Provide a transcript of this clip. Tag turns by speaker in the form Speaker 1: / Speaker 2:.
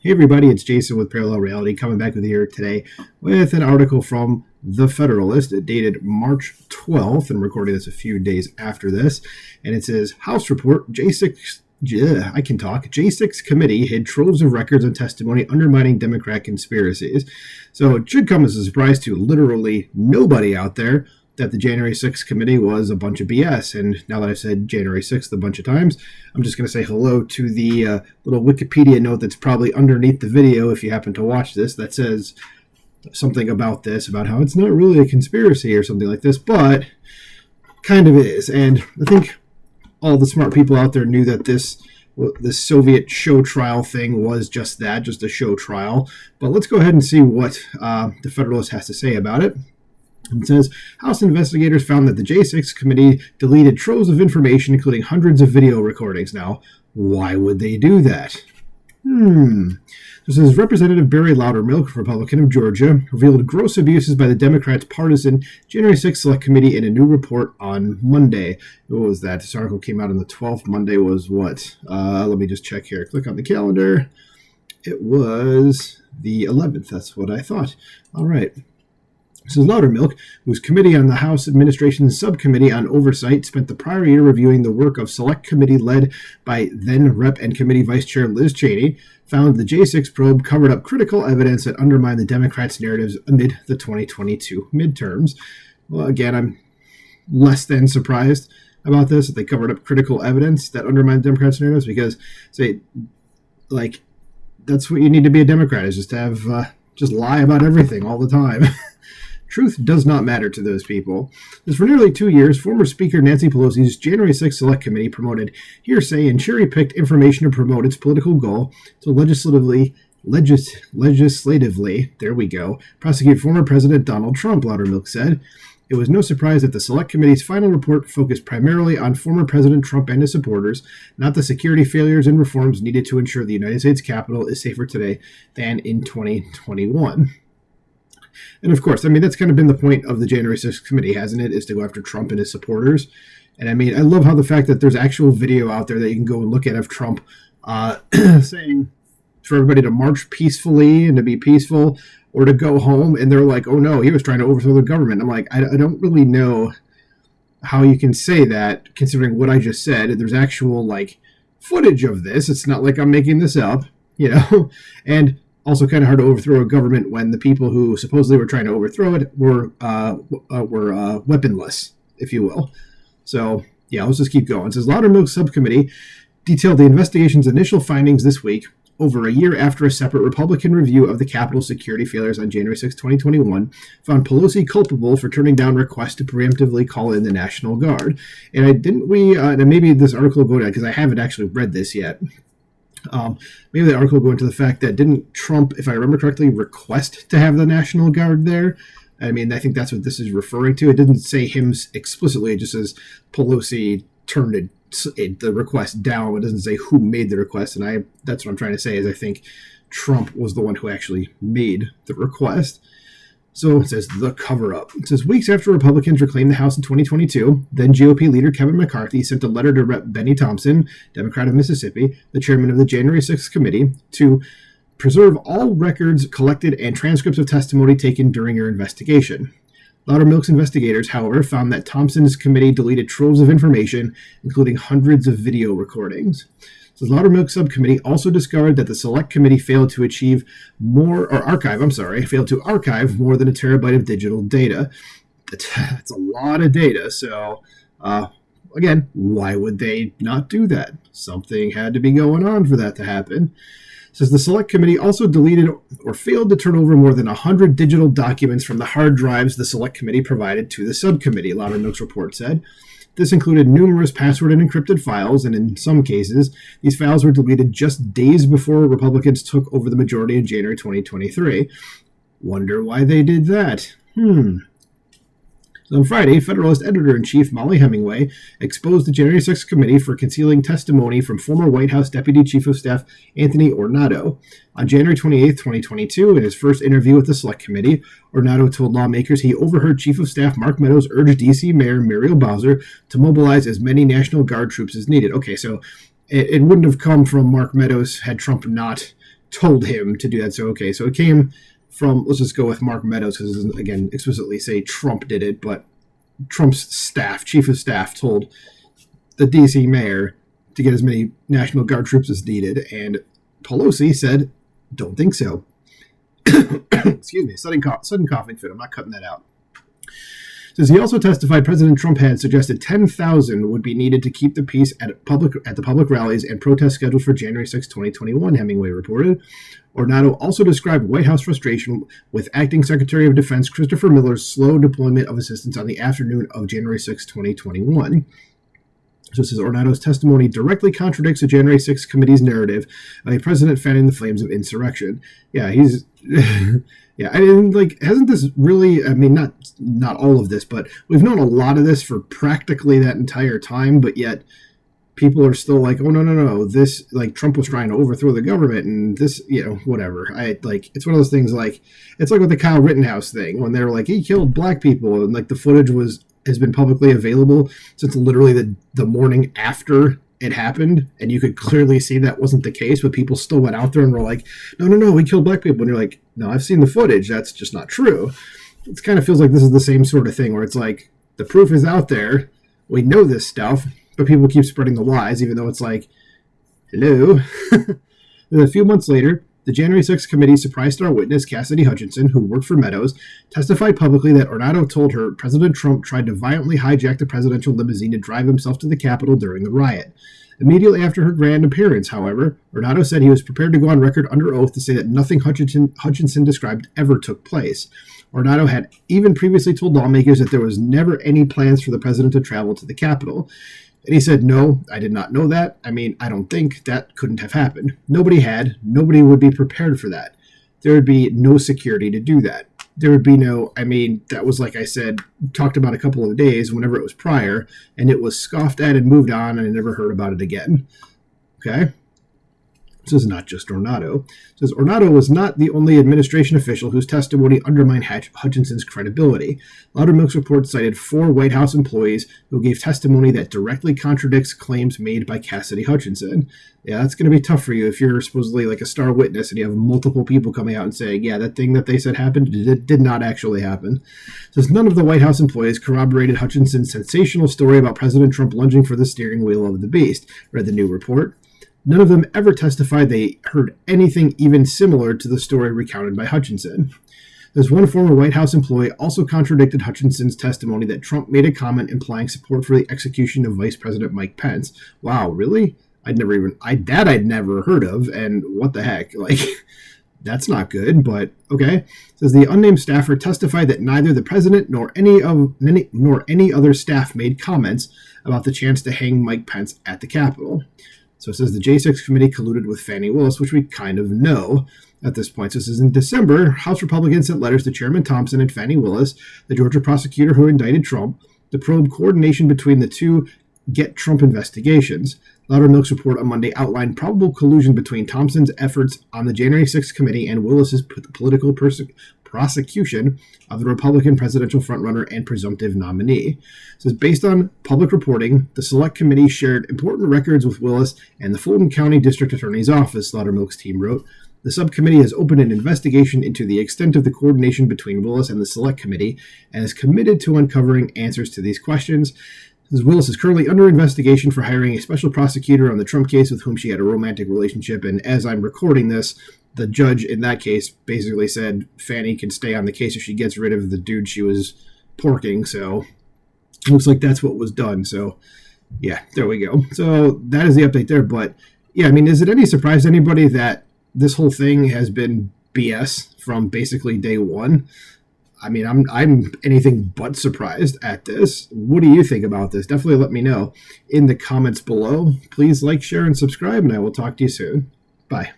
Speaker 1: Hey everybody, it's Jason with Parallel Reality coming back with you here today with an article from The Federalist. It dated March 12th, and I'm recording this a few days after this. And it says, House report, J6 committee hid troves of records and testimony undermining Democrat conspiracies. So it should come as a surprise to literally nobody out there that the January 6th committee was a bunch of BS. And now that I've said January 6th a bunch of times, I'm just going to say hello to the little Wikipedia note that's probably underneath the video if you happen to watch this that says something about this, about how it's not really a conspiracy or something like this, but kind of is. And I think all the smart people out there knew that this Soviet show trial thing was just that, just a show trial. But let's go ahead and see what the Federalist has to say about it. It says, House investigators found that the J6 committee deleted troves of information, including hundreds of video recordings. Now, why would they do that? This is Representative Barry Loudermilk, Republican of Georgia, revealed gross abuses by the Democrats' partisan January 6th Select Committee in a new report on Monday. What was that? This article came out on the 12th. Monday was what? Let me just check here. Click on the calendar. It was the 11th. That's what I thought. All right. This is Loudermilk, whose committee on the House Administration's Subcommittee on Oversight spent the prior year reviewing the work of Select Committee led by then Rep and Committee Vice Chair Liz Cheney, found the J6 probe covered up critical evidence that undermined the Democrats' narratives amid the 2022 midterms. Well, again, I'm less than surprised about this, that they covered up critical evidence that undermined the Democrats' narratives, because, that's what you need to be a Democrat, is just to have, just lie about everything all the time. Truth does not matter to those people. As for nearly 2 years, former Speaker Nancy Pelosi's January 6th Select Committee promoted hearsay and cherry-picked information to promote its political goal to legislatively, there we go, prosecute former President Donald Trump, Loudermilk said. It was no surprise that the Select Committee's final report focused primarily on former President Trump and his supporters, not the security failures and reforms needed to ensure the United States Capitol is safer today than in 2021. And of course, that's kind of been the point of the January 6th committee, hasn't it, is to go after Trump and his supporters. And I love how the fact that there's actual video out there that you can go and look at of Trump saying for everybody to march peacefully and to be peaceful or to go home. And they're like, oh no, he was trying to overthrow the government. I'm like, I don't really know how you can say that, considering what I just said. There's actual footage of this. It's not like I'm making this up, and also kind of hard to overthrow a government when the people who supposedly were trying to overthrow it were weaponless, if you will. So, yeah, let's just keep going. It says, Loudermilk's subcommittee detailed the investigation's initial findings this week, over a year after a separate Republican review of the Capitol security failures on January 6, 2021, found Pelosi culpable for turning down requests to preemptively call in the National Guard. And and maybe this article will go down, because I haven't actually read this yet. Maybe the article will go into the fact that didn't Trump, if I remember correctly, request to have the National Guard there? I think that's what this is referring to. It didn't say him explicitly. It just says Pelosi turned the request down. It doesn't say who made the request. And that's what I'm trying to say, is I think Trump was the one who actually made the request. So it says the cover-up. It says, weeks after Republicans reclaimed the House in 2022, then GOP leader Kevin McCarthy sent a letter to Rep. Benny Thompson, Democrat of Mississippi, the chairman of the January 6th committee, to preserve all records collected and transcripts of testimony taken during your investigation. Loudermilk's investigators, however, found that Thompson's committee deleted troves of information, including hundreds of video recordings. The Loudermilk subcommittee also discovered that the Select Committee failed to archive more than a terabyte of digital data. That's a lot of data. So, again, why would they not do that? Something had to be going on for that to happen. It says the Select Committee also deleted or failed to turn over more than 100 digital documents from the hard drives the Select Committee provided to the subcommittee, Loudermilk's report said. This included numerous password and encrypted files, and in some cases, these files were deleted just days before Republicans took over the majority in January 2023. Wonder why they did that. So on Friday, Federalist Editor-in-Chief Molly Hemingway exposed the January 6th committee for concealing testimony from former White House Deputy Chief of Staff Anthony Ornato. On January 28, 2022, in his first interview with the Select Committee, Ornato told lawmakers he overheard Chief of Staff Mark Meadows urge D.C. Mayor Muriel Bowser to mobilize as many National Guard troops as needed. Okay, so it wouldn't have come from Mark Meadows had Trump not told him to do that. So, okay, so it came from, let's just go with Mark Meadows, because it doesn't, again, explicitly say Trump did it, but Trump's staff, chief of staff, told the D.C. mayor to get as many National Guard troops as needed, and Pelosi said, don't think so. Excuse me, sudden coughing fit. I'm not cutting that out. Says he also testified President Trump had suggested 10,000 would be needed to keep the peace at the public rallies and protests scheduled for January 6, 2021, Hemingway reported. Ornato also described White House frustration with Acting Secretary of Defense Christopher Miller's slow deployment of assistance on the afternoon of January 6, 2021. So it says Ornato's testimony directly contradicts the January 6th committee's narrative of a president fanning the flames of insurrection. Yeah, he's... yeah, I mean, like, hasn't this really... I mean, not all of this, but we've known a lot of this for practically that entire time, but yet people are still like, oh, no, this, like, Trump was trying to overthrow the government, and this, whatever. It's one of those things, like, it's like with the Kyle Rittenhouse thing, when they were like, he killed black people, and, like, the footage has been publicly available since literally the morning after it happened, and you could clearly see that wasn't the case, but people still went out there and were like, no, we killed black people, and you're like, no, I've seen the footage, that's just not true. It kind of feels like this is the same sort of thing, where it's like, the proof is out there, we know this stuff, but people keep spreading the lies, even though it's like, hello. Then a few months later, the January 6th committee surprise star witness Cassidy Hutchinson, who worked for Meadows, testified publicly that Ornato told her President Trump tried to violently hijack the presidential limousine to drive himself to the Capitol during the riot. Immediately after her grand appearance, however, Ornato said he was prepared to go on record under oath to say that nothing Hutchinson described ever took place. Ornato had even previously told lawmakers that there was never any plans for the president to travel to the Capitol. And he said, no, I did not know that. I mean, I don't think that couldn't have happened. Nobody would be prepared for that. There would be no security to do that. There would be that was, like I said, talked about a couple of days whenever it was prior, and it was scoffed at and moved on, and I never heard about it again. Okay? This is not just Ornato. It says Ornato was not the only administration official whose testimony undermined Hutchinson's credibility. Loudermilk's report cited 4 White House employees who gave testimony that directly contradicts claims made by Cassidy Hutchinson. Yeah, that's going to be tough for you if you're supposedly like a star witness and you have multiple people coming out and saying, yeah, that thing that they said happened did not actually happen. It says none of the White House employees corroborated Hutchinson's sensational story about President Trump lunging for the steering wheel of the beast, read the new report. None of them ever testified they heard anything even similar to the story recounted by Hutchinson. There's one former White House employee also contradicted Hutchinson's testimony that Trump made a comment implying support for the execution of Vice President Mike Pence. Wow, really? I'd never heard of, and what the heck? Like, that's not good, but okay. It says the unnamed staffer testified that neither the president nor any other staff made comments about the chance to hang Mike Pence at the Capitol. So it says the J6 committee colluded with Fani Willis, which we kind of know at this point. So this is in December, House Republicans sent letters to Chairman Thompson and Fani Willis, the Georgia prosecutor who indicted Trump, to probe coordination between the two Get Trump investigations. Loudermilk's report on Monday outlined probable collusion between Thompson's efforts on the January 6th committee and Willis's political prosecution of the Republican presidential frontrunner and presumptive nominee. It says, based on public reporting, the Select Committee shared important records with Willis and the Fulton County District Attorney's Office, Loudermilk's team wrote. The subcommittee has opened an investigation into the extent of the coordination between Willis and the Select Committee and is committed to uncovering answers to these questions. Willis is currently under investigation for hiring a special prosecutor on the Trump case with whom she had a romantic relationship, and as I'm recording this, the judge in that case basically said Fani can stay on the case if she gets rid of the dude she was porking, so it looks like that's what was done. So, yeah, there we go. So that is the update there, but yeah, I mean, is it any surprise to anybody that this whole thing has been BS from basically day one? I mean, I'm anything but surprised at this. What do you think about this? Definitely let me know in the comments below. Please like, share, and subscribe, and I will talk to you soon. Bye.